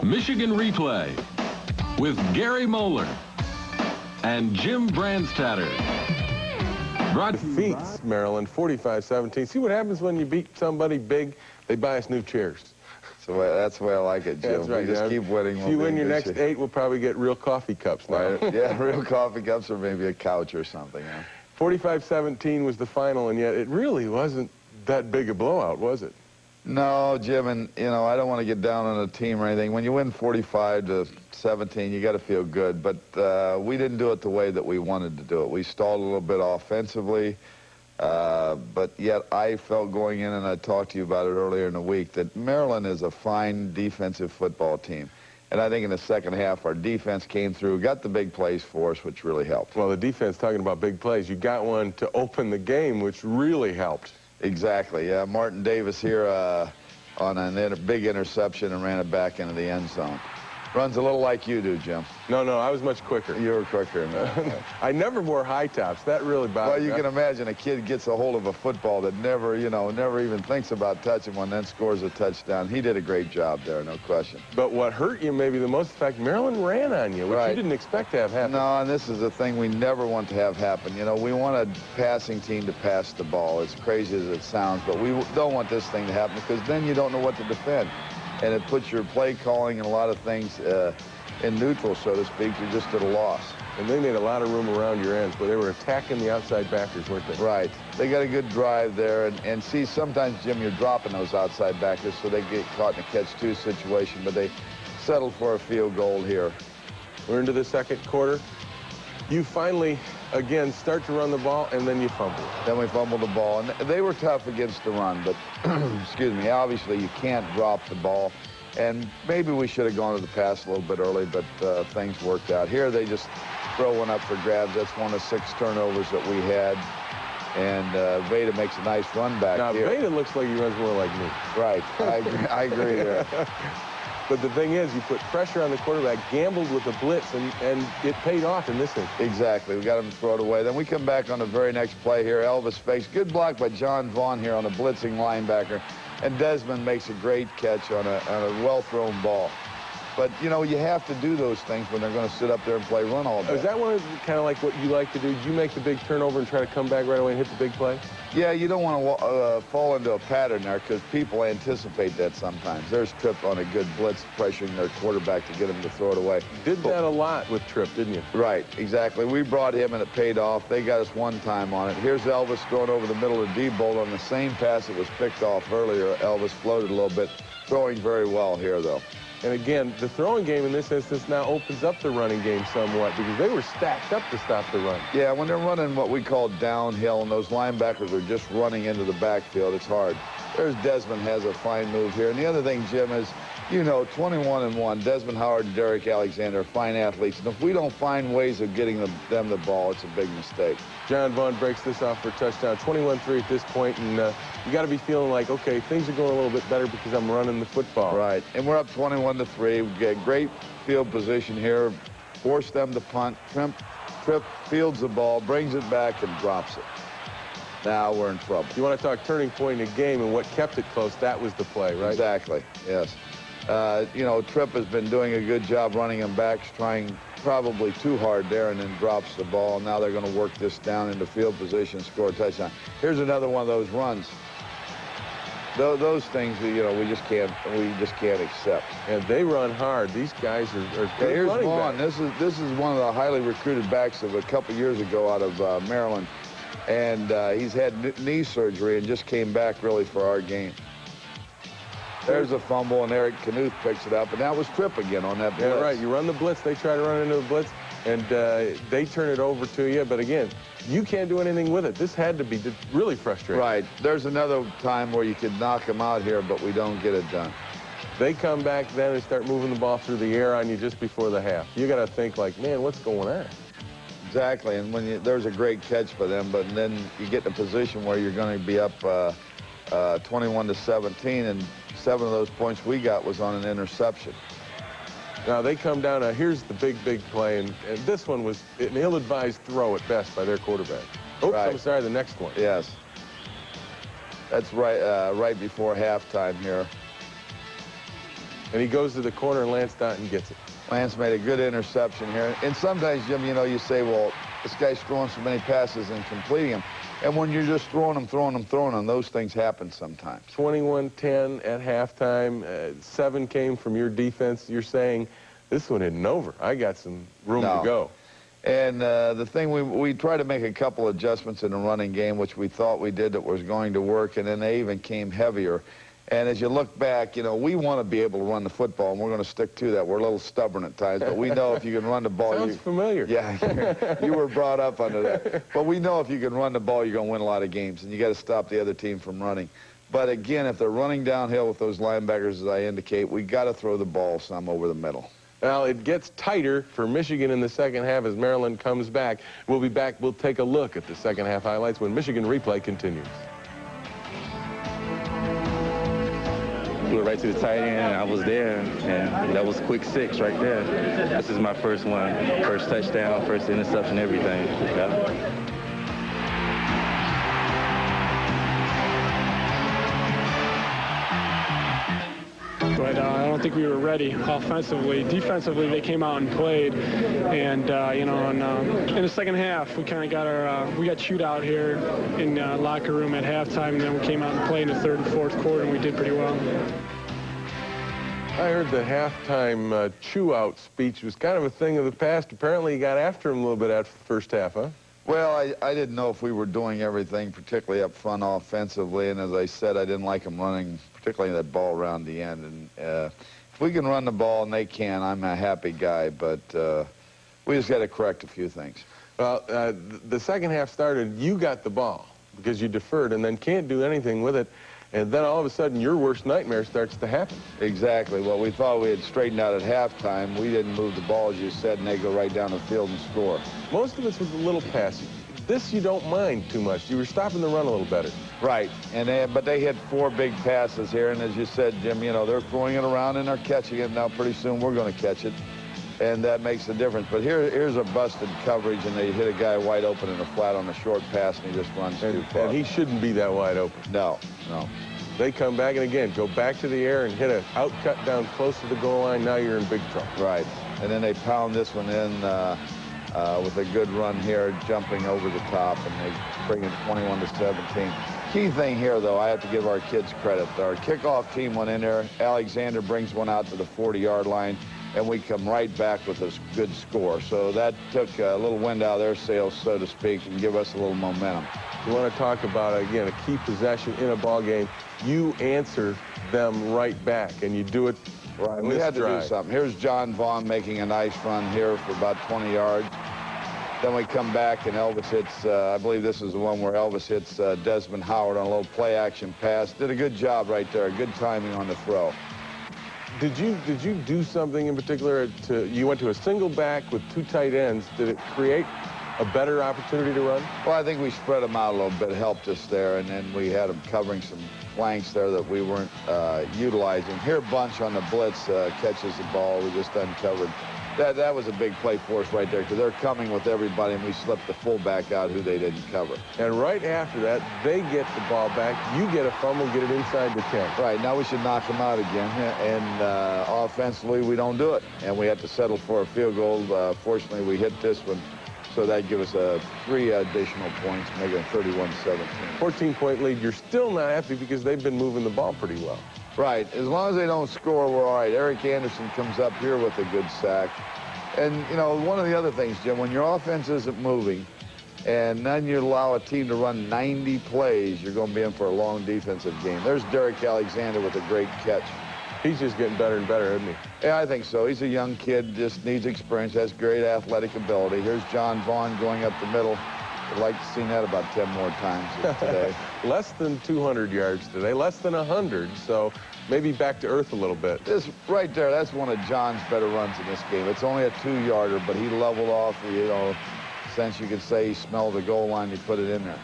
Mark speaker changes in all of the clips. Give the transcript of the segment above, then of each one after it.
Speaker 1: Michigan Replay with Gary Moeller and Jim Brandstatter.
Speaker 2: Defeats Maryland 45-17. See what happens when you beat somebody big? They buy us new chairs.
Speaker 3: So that's the way I like it, Jim.
Speaker 2: That's right.
Speaker 3: We just keep winning.
Speaker 2: If you win your next 8, we'll probably get real coffee cups now.
Speaker 3: Right. Yeah, real coffee cups or maybe a couch or something. Yeah.
Speaker 2: 45-17 was the final, and yet it really wasn't that big a blowout, was it?
Speaker 3: No, Jim, and you know, I don't want to get down on a team or anything. When you win 45-17, you got to feel good. But we didn't do it the way that we wanted to do it. We stalled a little bit offensively, but yet I felt going in, and I talked to you about it earlier in the week, that Maryland is a fine defensive football team. And I think in the second half, our defense came through, got the big plays for us, which really helped.
Speaker 2: Well, the defense, talking about big plays, you got one to open the game, which really helped.
Speaker 3: Exactly, yeah. Martin Davis here on a big interception and ran it back into the end zone. Runs a little like you do, Jim.
Speaker 2: No, I was much quicker.
Speaker 3: You were quicker.
Speaker 2: I never wore high tops. That really bothered me.
Speaker 3: Well, you can imagine a kid gets a hold of a football that never even thinks about touching one, then scores a touchdown. He did a great job there, no question.
Speaker 2: But what hurt you maybe the most, in fact, Maryland ran on you, which you didn't expect to have happen.
Speaker 3: No, and this is the thing we never want to have happen. You know, we want a passing team to pass the ball, as crazy as it sounds, but we don't want this thing to happen because then you don't know what to defend. And it puts your play calling and a lot of things in neutral, so to speak. You're just at a loss.
Speaker 2: And they made a lot of room around your ends, but they were attacking the outside backers, weren't they?
Speaker 3: Right. They got a good drive there. And see, sometimes, Jim, you're dropping those outside backers, so they get caught in a catch-two situation, but they settled for a field goal here.
Speaker 2: We're into the second quarter. You finally, again, start to run the ball, and then you fumble.
Speaker 3: Then we fumbled the ball. And they were tough against the run, but, excuse me, obviously you can't drop the ball. And maybe we should have gone to the pass a little bit early, but things worked out. Here they just throw one up for grabs. That's one of 6 turnovers that we had. And Veda makes a nice run back here.
Speaker 2: Now, Veda looks like he runs more like me.
Speaker 3: Right. I agree there.
Speaker 2: But the thing is, you put pressure on the quarterback, gambled with the blitz, and it paid off in this instance.
Speaker 3: Exactly. We got him to throw it away. Then we come back on the very next play here. Elvis fakes. Good block by John Vaughn here on a blitzing linebacker. And Desmond makes a great catch on a well-thrown ball. But, you know, you have to do those things when they're going to sit up there and play run all day.
Speaker 2: Is that one kind of like what you like to do? Do you make the big turnover and try to come back right away and hit the big play?
Speaker 3: Yeah, you don't want to fall into a pattern there because people anticipate that sometimes. There's Tripp on a good blitz pressuring their quarterback to get him to throw it away.
Speaker 2: Did that a lot with Tripp, didn't you?
Speaker 3: Right, exactly. We brought him and it paid off. They got us one time on it. Here's Elvis throwing over the middle of Diebold on the same pass that was picked off earlier. Elvis floated a little bit, throwing very well here, though.
Speaker 2: And again, the throwing game in this instance now opens up the running game somewhat because they were stacked up to stop the run.
Speaker 3: Yeah, when they're running what we call downhill and those linebackers are just running into the backfield, it's hard. There's Desmond has a fine move here. And the other thing, Jim, is, you know, 21-1, Desmond Howard and Derek Alexander are fine athletes. And if we don't find ways of getting them the ball, it's a big mistake. John
Speaker 2: Vaughn breaks this off for a touchdown. 21-3 at this point, and you got to be feeling like, okay, things are going a little bit better because I'm running the football.
Speaker 3: Right, and we're up 21-3. We get great field position here. Force them to punt. Tripp fields the ball, brings it back, and drops it. Now we're in trouble.
Speaker 2: You want to talk turning point in a game and what kept it close, that was the play, right?
Speaker 3: Exactly, yes. You know, Tripp has been doing a good job running him back, trying probably too hard there, and then drops the ball. Now they're going to work this down into field position, score a touchdown. Here's another one of those runs. Those things, you know, we just can't accept.
Speaker 2: And they run hard. These guys are good
Speaker 3: here's
Speaker 2: running
Speaker 3: Vaughn.
Speaker 2: backs.
Speaker 3: This is one of the highly recruited backs of a couple years ago out of Maryland. And he's had knee surgery and just came back really for our game. There's a fumble, and Eric Knuth picks it up, and that was Tripp again on that blitz.
Speaker 2: Yeah, right. You run the blitz, they try to run into the blitz, and they turn it over to you. But again, you can't do anything with it. This had to be really frustrating.
Speaker 3: Right. There's another time where you could knock them out here, but we don't get it done.
Speaker 2: They come back then and start moving the ball through the air on you just before the half. You got to think like, man, what's going on?
Speaker 3: Exactly, and when there's a great catch by them, but then you get in a position where you're going to be up 21-17, and 7 of those points we got was on an interception.
Speaker 2: Now they come down. Now here's the big play, and this one was an ill-advised throw at best by their quarterback. Oops, right. I'm sorry, the next one.
Speaker 3: Yes. That's right before halftime here.
Speaker 2: And he goes to the corner, and Lance Staunton gets it.
Speaker 3: Lance made a good interception here. And sometimes, Jim, you know, you say, well, this guy's throwing so many passes and completing them. And when you're just throwing them, those things happen sometimes.
Speaker 2: 21-10 at halftime. 7 came from your defense. You're saying, this one isn't over. I got some room to go.
Speaker 3: And the thing, we tried to make a couple adjustments in the running game, which we thought we did that was going to work, and then they even came heavier. And as you look back, you know, we want to be able to run the football, and we're going to stick to that. We're a little stubborn at times, but we know if you can run the ball.
Speaker 2: Sounds familiar.
Speaker 3: Yeah, you were brought up under that. But we know if you can run the ball, you're going to win a lot of games, and you got to stop the other team from running. But again, if they're running downhill with those linebackers, as I indicate, we got to throw the ball some over the middle.
Speaker 2: Well, it gets tighter for Michigan in the second half as Maryland comes back. We'll be back. We'll take a look at the second half highlights when Michigan Replay continues.
Speaker 4: We were right to the tight end. I was there, and that was quick 6 right there. This is my first one. First touchdown, first interception, everything. Yeah.
Speaker 5: But I don't think we were ready offensively. Defensively, they came out and played, and you know, in the second half, we kind of got our we got chewed out here in the locker room at halftime, and then we came out and played in the third and fourth quarter, and we did pretty well.
Speaker 2: I heard the halftime chew-out speech was kind of a thing of the past. Apparently, you got after him a little bit after the first half, huh?
Speaker 3: Well, I didn't know if we were doing everything, particularly up front offensively, and as I said, I didn't like them running, particularly that ball around the end. And if we can run the ball, and they can, I'm a happy guy, but we just got to correct a few things.
Speaker 2: Well, the second half started, you got the ball because you deferred and then can't do anything with it, and then all of a sudden your worst nightmare starts to happen.
Speaker 3: Exactly. Well, we thought we had straightened out at halftime. We didn't move the ball, as you said, and they go right down the field and score.
Speaker 2: Most of it was a little passing. This you don't mind too much. You were stopping the run a little better.
Speaker 3: Right. But they hit 4 big passes here, and as you said, Jim, you know, they're throwing it around and they're catching it. Now pretty soon we're going to catch it, and that makes the difference. But here's a busted coverage, and they hit a guy wide open in the flat on a short pass, and he just runs too far.
Speaker 2: And he shouldn't be that wide open.
Speaker 3: No, no.
Speaker 2: They come back and again go back to the air and hit an out cut down close to the goal line. Now you're in big trouble.
Speaker 3: Right. And then they pound this one in with a good run here, jumping over the top, and they bring it 21-17. Key thing here, though, I have to give our kids credit. Our kickoff team went in there. Alexander brings one out to the 40-yard line, and we come right back with a good score. So that took a little wind out of their sails, so to speak, and give us a little momentum.
Speaker 2: You want to talk about, again, a key possession in a ball game. You answer them right back, and you do it
Speaker 3: right. We had to do something. Here's John Vaughn making a nice run here for about 20 yards. Then we come back, and Elvis hits, I believe this is the one where Elvis hits Desmond Howard on a little play-action pass. Did a good job right there, good timing on the throw.
Speaker 2: Did you do something in particular? You went to a single back with 2 tight ends. Did it create a better opportunity to run?
Speaker 3: Well, I think we spread them out a little bit, helped us there, and then we had them covering some flanks there that we weren't utilizing. Here, Bunch on the blitz catches the ball. We just uncovered. That was a big play for us right there because they're coming with everybody, and we slipped the fullback out who they didn't cover.
Speaker 2: And right after that, they get the ball back. You get a fumble, get it inside the 10.
Speaker 3: Right, now we should knock them out again. And offensively, we don't do it. And we had to settle for a field goal. Fortunately, we hit this one. So that gives us 3 additional points, making it 31-17.
Speaker 2: 14-point lead. You're still not happy because they've been moving the ball pretty well.
Speaker 3: Right. As long as they don't score, we're all right. Eric Anderson comes up here with a good sack. And, you know, one of the other things, Jim, when your offense isn't moving and then you allow a team to run 90 plays, you're going to be in for a long defensive game. There's Derek Alexander with a great catch.
Speaker 2: He's just getting better and better, isn't he?
Speaker 3: Yeah, I think so. He's a young kid, just needs experience, has great athletic ability. Here's John Vaughn going up the middle. I'd like to see that about 10 more times today.
Speaker 2: Less than 200 yards today, less than 100, so maybe back to earth a little bit.
Speaker 3: This right there, that's one of John's better runs in this game. It's only a 2-yarder, but he leveled off, you know, since you could say he smelled the goal line, he put it in there.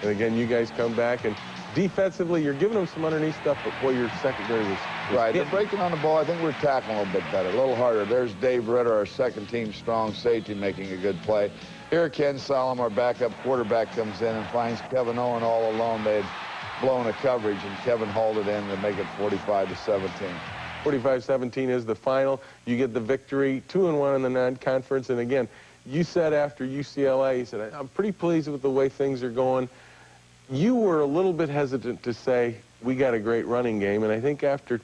Speaker 2: And again, you guys come back, and defensively, you're giving them some underneath stuff, but boy, your secondary was
Speaker 3: right.
Speaker 2: They're
Speaker 3: breaking on the ball. I think we're tackling a little bit better, a little harder. There's Dave Ritter, our second-team strong safety, making a good play. Here, Ken Solomon, our backup quarterback, comes in and finds Kevin Owen all alone. They had blown a coverage, and Kevin hauled it in to make it 45-17.
Speaker 2: 45-17 is the final. You get the victory, 2-1 in the non-conference. And again, you said after UCLA, you said, I'm pretty pleased with the way things are going. You were a little bit hesitant to say, we got a great running game. And I think after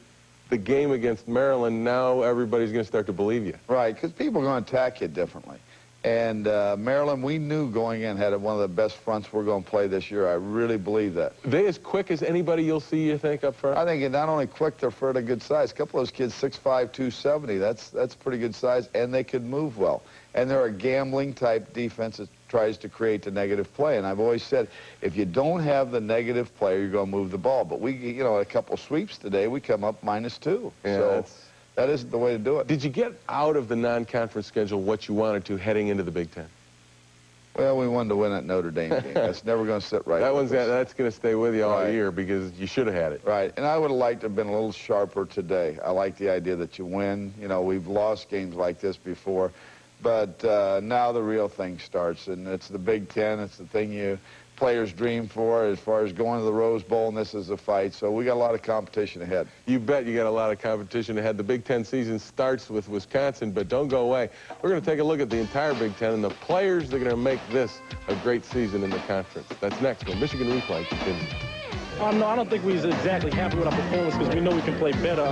Speaker 2: the game against Maryland, now everybody's going to start to believe you.
Speaker 3: Right, because people are going to attack you differently. And Maryland, we knew going in, had one of the best fronts we're going to play this year. I really believe that.
Speaker 2: Are they as quick as anybody you'll see, you think, up front?
Speaker 3: I think not only quick, they're for a good size. A couple of those kids, 6'5", 270. That's pretty good size, and they could move well. And they're a gambling-type defense that tries to create the negative play. And I've always said, if you don't have the negative player, you're going to move the ball. But we, you know, a couple sweeps today, we come up -2.
Speaker 2: Yeah,
Speaker 3: so that isn't the way to do it.
Speaker 2: Did you get out of the non-conference schedule what you wanted to heading into the Big Ten?
Speaker 3: Well, we wanted to win that Notre Dame game. That's never going to sit right.
Speaker 2: That's going to stay with you all
Speaker 3: Right.
Speaker 2: year because you should have had it.
Speaker 3: Right, and I would have liked to have been a little sharper today. I like the idea that you win. You know, we've lost games like this before, but now the real thing starts, and it's the Big Ten. It's the thing players dream for as far as going to the Rose Bowl, and this is a fight. So we got a lot of competition ahead.
Speaker 2: You bet you got a lot of competition ahead. The Big Ten season starts with Wisconsin, but don't go away. We're going to take a look at the entire Big Ten and the players that are going to make this a great season in the conference. That's next when Michigan Replay continues.
Speaker 6: No, I don't think we was exactly happy with our performance because we know we can play better.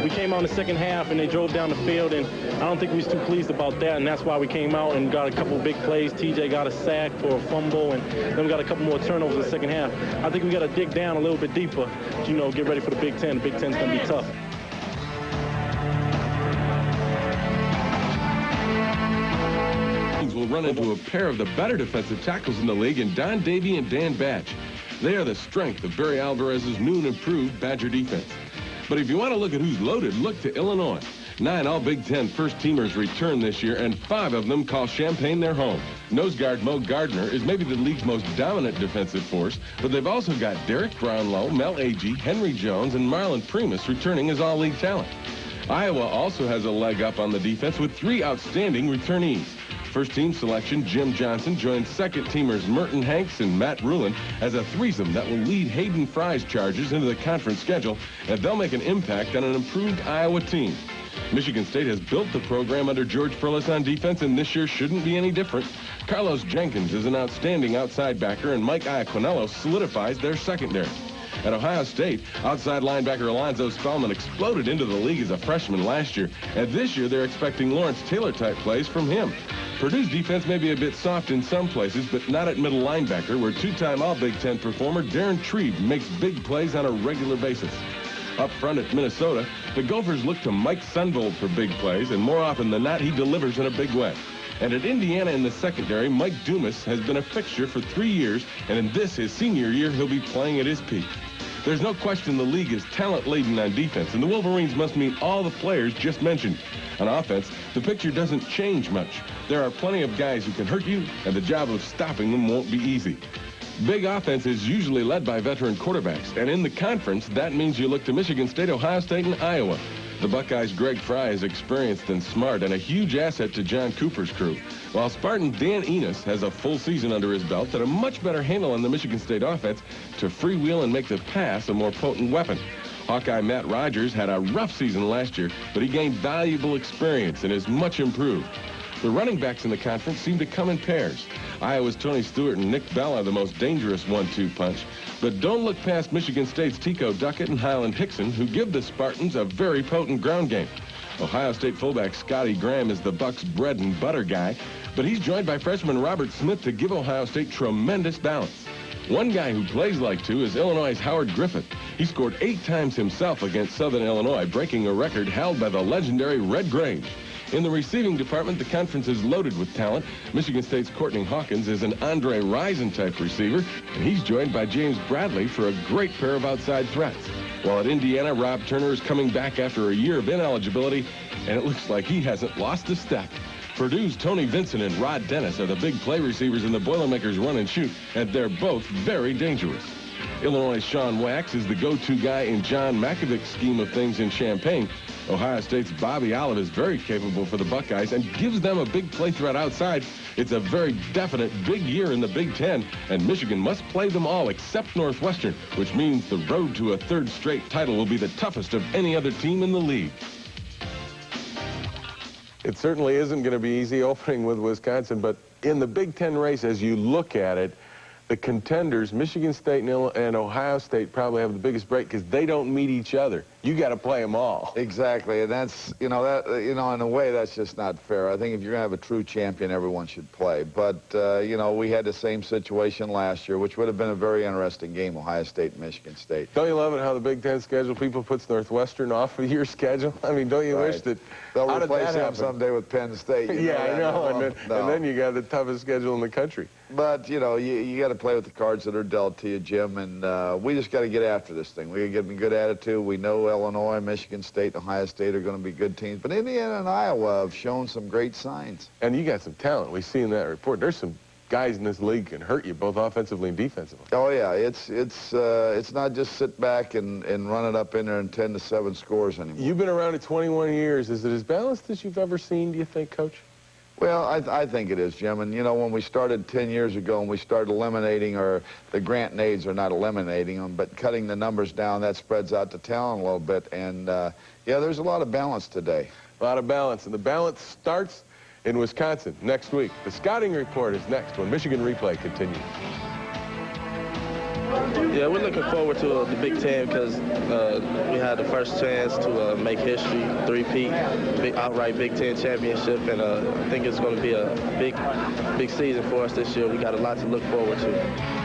Speaker 6: We came out in the second half and they drove down the field, and I don't think we was too pleased about that, and that's why we came out and got a couple big plays. TJ got a sack for a fumble, and then we got a couple more turnovers in the second half. I think we got to dig down a little bit deeper, you know, get ready for the Big Ten. The Big Ten's going to be tough.
Speaker 1: Will run into a pair of the better defensive tackles in the league in Don Davey and Dan Batch. They are the strength of Barry Alvarez's new and improved Badger defense. But if you want to look at who's loaded, look to Illinois. 9 All-Big Ten first-teamers return this year, and 5 of them call Champaign their home. Nose guard Mo Gardner is maybe the league's most dominant defensive force, but they've also got Derek Brownlow, Mel Agee, Henry Jones, and Marlon Primus returning as all-league talent. Iowa also has a leg up on the defense with 3 outstanding returnees. First-team selection, Jim Johnson joins second-teamers Merton Hanks and Matt Rulin as a threesome that will lead Hayden Fry's Chargers into the conference schedule, and they'll make an impact on an improved Iowa team. Michigan State has built the program under George Perles on defense, and this year shouldn't be any different. Carlos Jenkins is an outstanding outside backer, and Mike Iaquinello solidifies their secondary. At Ohio State, outside linebacker Alonzo Spellman exploded into the league as a freshman last year, and this year they're expecting Lawrence Taylor-type plays from him. Purdue's defense may be a bit soft in some places, but not at middle linebacker, where 2-time All-Big Ten performer Darren Trebe makes big plays on a regular basis. Up front at Minnesota, the Gophers look to Mike Sunvold for big plays, and more often than not, he delivers in a big way. And at Indiana in the secondary, Mike Dumas has been a fixture for 3 years, and in this, his senior year, he'll be playing at his peak. There's no question the league is talent-laden on defense, and the Wolverines must meet all the players just mentioned. On offense, the picture doesn't change much. There are plenty of guys who can hurt you, and the job of stopping them won't be easy. Big offense is usually led by veteran quarterbacks, and in the conference, that means you look to Michigan State, Ohio State, and Iowa. The Buckeyes' Greg Fry is experienced and smart and a huge asset to John Cooper's crew, while Spartan Dan Enos has a full season under his belt and a much better handle on the Michigan State offense to freewheel and make the pass a more potent weapon. Hawkeye Matt Rogers had a rough season last year, but he gained valuable experience and is much improved. The running backs in the conference seem to come in pairs. Iowa's Tony Stewart and Nick Bell are the most dangerous 1-2 punch. But don't look past Michigan State's Tico Duckett and Highland Hickson, who give the Spartans a very potent ground game. Ohio State fullback Scotty Graham is the Bucs' bread and butter guy, but he's joined by freshman Robert Smith to give Ohio State tremendous balance. One guy who plays like two is Illinois' Howard Griffith. He scored 8 times himself against Southern Illinois, breaking a record held by the legendary Red Grange. In the receiving department, the conference is loaded with talent. Michigan State's Courtney Hawkins is an Andre Rison-type receiver, and he's joined by James Bradley for a great pair of outside threats. While at Indiana, Rob Turner is coming back after a year of ineligibility, and it looks like he hasn't lost a step. Purdue's Tony Vincent and Rod Dennis are the big play receivers in the Boilermakers run and shoot, and they're both very dangerous. Illinois' Sean Wax is the go-to guy in John Makovich's scheme of things in Champaign. Ohio State's Bobby Olive is very capable for the Buckeyes and gives them a big play threat outside. It's a very definite big year in the Big Ten, and Michigan must play them all except Northwestern, which means the road to a third straight title will be the toughest of any other team in the league.
Speaker 2: It certainly isn't going to be easy opening with Wisconsin, but in the Big Ten race, as you look at it, the contenders, Michigan State and Ohio State, probably have the biggest break because they don't meet each other. You got to play them all.
Speaker 3: Exactly, and that's, in a way, that's just not fair. I think if you're going to have a true champion, everyone should play. But, we had the same situation last year, which would have been a very interesting game, Ohio State and Michigan State.
Speaker 2: Don't you love it how the Big Ten schedule people puts Northwestern off of your schedule? I mean, don't you wish that...
Speaker 3: They'll replace them someday with Penn State.
Speaker 2: Yeah, I know, and then you got the toughest schedule in the country.
Speaker 3: But, you got to play with the cards that are dealt to you, Jim, and we just got to get after this thing. We got to get a good attitude. We know Illinois, Michigan State, and Ohio State are going to be good teams. But Indiana and Iowa have shown some great signs.
Speaker 2: And you got some talent. We see in that report. There's some guys in this league can hurt you both offensively and defensively.
Speaker 3: Oh, yeah. It's not just sit back and run it up in there and 10-7 scores anymore.
Speaker 2: You've been around it 21 years. Is it as balanced as you've ever seen, do you think, Coach?
Speaker 3: Well, I think it is, Jim. And, when we started 10 years ago and we started eliminating, or the grant and aids are not eliminating them, but cutting the numbers down, that spreads out the talent a little bit. And, yeah, there's a lot of balance today.
Speaker 2: A lot of balance. And the balance starts in Wisconsin next week. The scouting report is next when Michigan Replay continues.
Speaker 7: Yeah, we're looking forward to the Big Ten because we had the first chance to make history, three-peat, outright Big Ten championship, and I think it's going to be a big season for us this year. We got a lot to look forward to.